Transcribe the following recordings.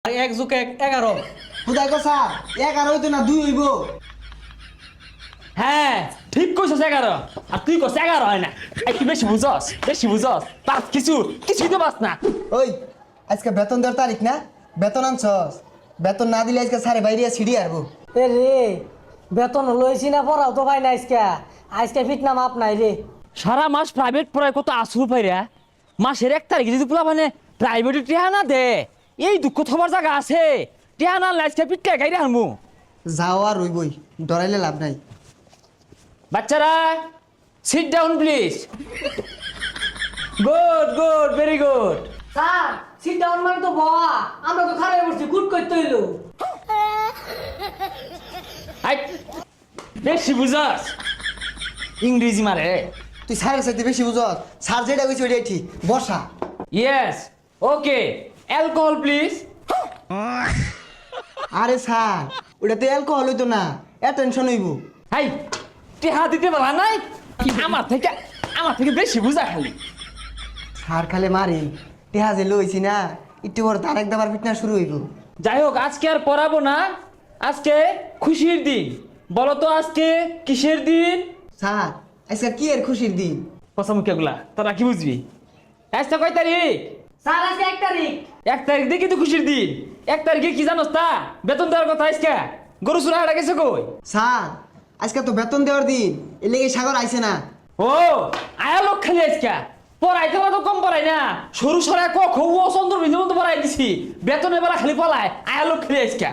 আর 1 + 1 11 খুদাই কো স্যার 11 হইতো না 2 হইব। হ্যাঁ ঠিক কইছস 11 আর তুই কস 11 হয় না। একটু বেশি বুঝস পাস কিছুই তো পাস না। ওই আজকে বেতন দেওয়ার তারিখ না, বেতন আনছস? বেতন না দিলে আজকে স্যারে বাইরে সিঁড়ি আরবো। এ রে বেতন লইছি না পড়াও তো ভাই না আজকে ফিটনা মাপ নাই রে। সারা মাস প্রাইভেট পড়ায় কত আসুর পাইরা মাসের 1 তারিখে যদি পোলা মানে প্রাইভেটে টিহা না দে এই দুঃখ থবার জায়গা আছে। টিহা না লাইসকে পিটকে গাইরে হারমু। যাও আর রইবই, ডরাইলে লাভ নাই। বাচ্চারা sit down please. Good very good. Sir sit down মানে তো বাবা আমরা তো খারাপ করছি গুড করতে হইলো। আই বেশি বুঝাস ইংরেজি মারে। তুই স্যারের সাথে বেশি বুঝস, স্যার যেটা কইছে ওইটাই ঠিক। বসা। Yes okay alcohol please. আরে স্যার ওটাতে অ্যালকোহল হইতো না, অ্যাটেনশন হইব। হাই টিহা দিতে পারা নাই আমার থেকে বেশি বুঝা খালি। স্যার খালে মারি টেহা যে লইছি না, একটু বড় তার একবার ফিটনেস শুরু হইব। যাই হোক আজকে আর পড়াবো না, আজকে খুশির দিন। বলো তো আজকে কিসের দিন? স্যার আজকে কি এর খুশির দিন? পছামুখিয়াগুলা তোরা কি বুঝবি? আজকে কয় তারিখ? স্যার আজকে 1 তারিখ। 1 তারিখ দেখি তো খুশির দিন। 1 তারিখে কি জানোস তা? বেতন দেওয়ার কথা আজকে। গরু চুরা হারা গেছে কই? স্যার আজকে তো বেতন দেওয়ার দিন, এর লেগে সাগর আইছে না। ও আয়া লোক খালি আজকে পড়াইতে তো কম পড়াই না, সরু সরাই ক খ ও চন্দ্র বিন্দু মতো পড়াই দিছি। বেতনের বেলা খালি পলায় আয়া লোক খালি আজকে।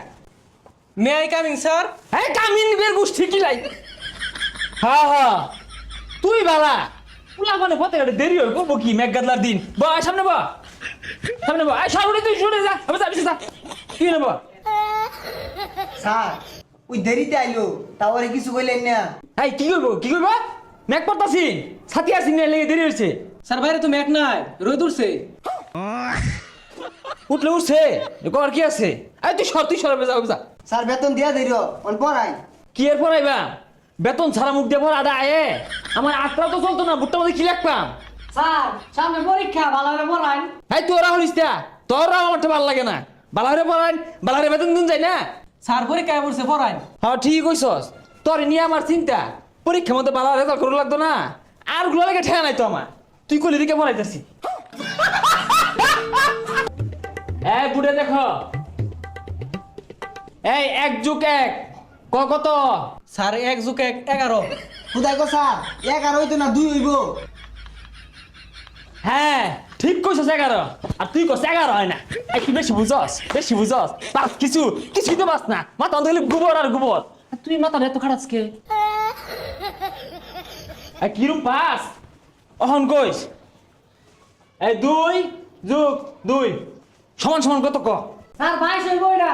May I coming sir? হ্যাঁ কামিন বের গোষ্ঠী কি লাই। হ্যাঁ তুই বালা পুলা মানে পথে দেরি হয়ে করবো কি মেঘগাদলার দিন। বা সামনে বা আয় সামনে তুই শুনে যা আমি যাবি যা কি নেব। স্যার ওই দেরিতে আইলো তাও আর কিছু কইলেন না। এই কি করবো মেঘ পড়তাছি ছাতি আসি না লেগে দেরি হয়েছে। স্যার বাইরে তো মেঘ নাই, রোদ উঠছে। উঠছে কর কি আছে? এই তুই সরবে যাও যা। স্যার বেতন দিয়া দেরি অন পড়াই। কি এর পড়াইবা? বেতন ছাড়া মুখ দিয়ে পড়া আদা আয়ে আমার আটটা তো চলতো না, বুটটা মধ্যে কি লিখবাম? স্যার সামনে পরীক্ষা ভালো করে পড়ান। এই তোরা হলিস তোরা আমারটা ভালো লাগে না। বালারে পড়ান বালারে বেতন দিন যায় না। স্যার পরীক্ষায় পড়ছে পড়াই। হ্যাঁ ঠিক কইছস, তোর নিয়ে আমার চিন্তা। পরীক্ষার মধ্যে বালা রেজাল্ট করে লাগতো না, আর গুলো লেগে ঠেয়া নাই তো আমার। তুই কলি দিকে পড়াইতেছি। এই বুড়ে দেখো, এই 1 + 1 কত? স্যার 1 + 1 11। খুদাই কো স্যার 11 হইতো না 2 হইব। হ্যাঁ ঠিক কইছস 11 আর তুই কস 11 হয় না। একটু বেশি বুঝস পাস কিছুই তো পাস না। মাথা অন্ধ খালি গোবর আর গোবর। আর তুই মাথা এত খারাপ কে? কিরম পাস অহন কইস? এই 2 + 2 সমান কত ক? স্যার 22 হইব এটা।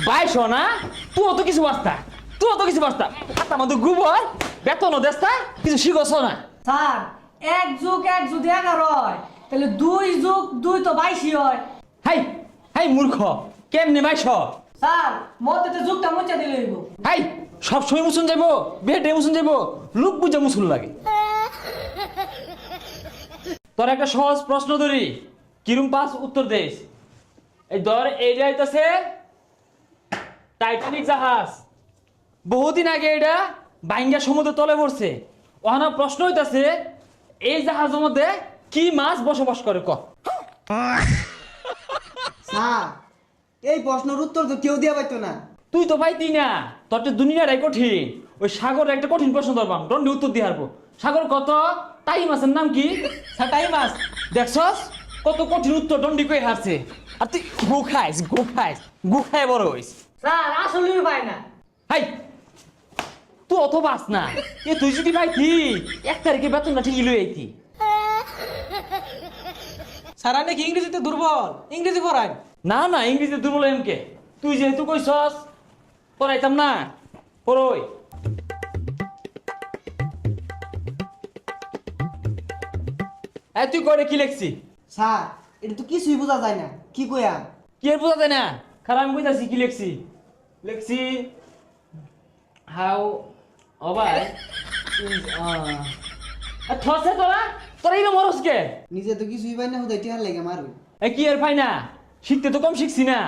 22 না? তুই তো কিছু বাস্তা হাতা মধ্যে গোবর বেতনও দেস্তা কিছু শিখছ না। স্যার 1 + 1 যদি 11 হয় তাহলে 2 + 2 তো 22 হয়। হাই মূর্খ কেমনে 22? স্যার মতে যুগটা মুছে দিলে হইব। হাই সব সময় মুসুন যাইব, বেডে মুসুন যাইব, লোক বুঝা মুসুন লাগে। তোর একটা সহজ প্রশ্ন ধরি, কিরম পাস উত্তর দেশ। এই ধর এই যাইতেছে টাইটানিক জাহাজ। বহুদিন আগে এটা বাইঙ্গা সমুদ্র তলে পড়ছে। ওখানে প্রশ্ন হইতাছে এই জাহাজের মধ্যে কি মাছ বসবাস করে ক? স্যার এই প্রশ্নের উত্তর তো কেউ দিয়া পাইতো না। তুই তো পাইতি না, তোর তো দুনিয়াটাই কঠিন। ওই সাগর একটা কঠিন প্রশ্ন ধরবাম, দণ্ডে উত্তর দিয়ে হারবো। সাগর কত? টাই মাছের নাম কি? স্যার টাই মাছ। দেখছস কত কঠিন উত্তর দণ্ডি কই হারছে। আর তুই গু খায় বড় হইস। স্যার আসলেই পায় না। হাই তুই অত বাস না। তুই যদি পাইতি 1 তারিখে বেতনটা ঠিকই লই আইতি। স্যার আপনি কি ইংরেজিতে দুর্বল? ইংরেজি পড়াই। না ইংরেজিতে দুর্বল এমকে। তুই যেহেতু কইছস পড়াইতাম না, পড়ই। তুই করে কি লেখছি? স্যার এটা তো কিছুই বোঝা যায় না, কি কইয়া? কি আর বোঝা যায় না? খারাপ আমি কইতাছি কি লেখছি হাউ অবাই ঠসে তোরা এই মরস কে? নিজে তো কিছুই পাই না, হুদাই টিহার লাগে মারুই। কি আর পাই না? শিখতে তো কম শিখছি না।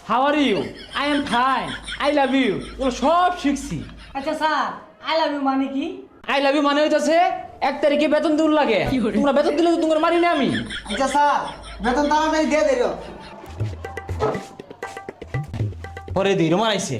How are you, I am fine, I love you, ওগুলো সব শিখছি। আচ্ছা স্যার আই লাভ ইউ মানে কি? আই লাভ ইউ মানে হইতাছে 1 তারিখে বেতন দূর লাগে, তোমরা বেতন দিলে তো তোমার মারি না আমি। আচ্ছা স্যার বেতন তাড়াতাড়ি দিয়ে দিল। পরে দিই রোমান আইছে।